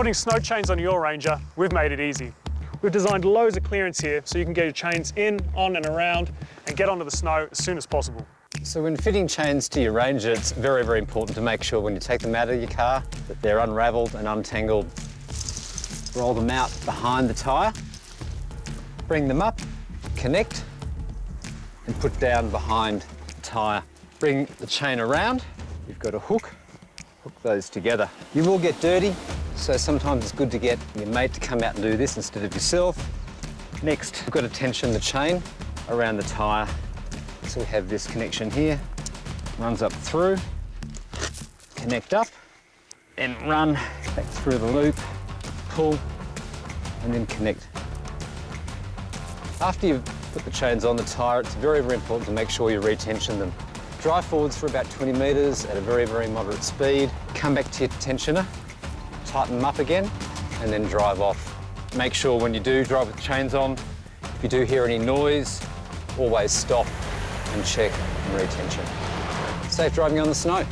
putting snow chains on your Ranger, we've made it easy. We've designed loads of clearance here so you can get your chains in, on and around and get onto the snow as soon as possible. So when fitting chains to your Ranger, it's very, very important to make sure when you take them out of your car that they're unravelled and untangled. Roll them out behind the tyre, bring them up, connect and put down behind the tyre. Bring the chain around, you've got a hook those together. You will get dirty, so sometimes it's good to get your mate to come out and do this instead of yourself. Next, we've got to tension the chain around the tyre. So we have this connection here, runs up through, connect up, and run back through the loop, pull, and then connect. After you've put the chains on the tyre, it's very, very important to make sure you retension them. Drive forwards for about 20 metres at a very, very moderate speed. Come back to your tensioner, tighten them up again, and then drive off. Make sure when you do drive with the chains on, if you do hear any noise, always stop and check and retension. Safe driving on the snow.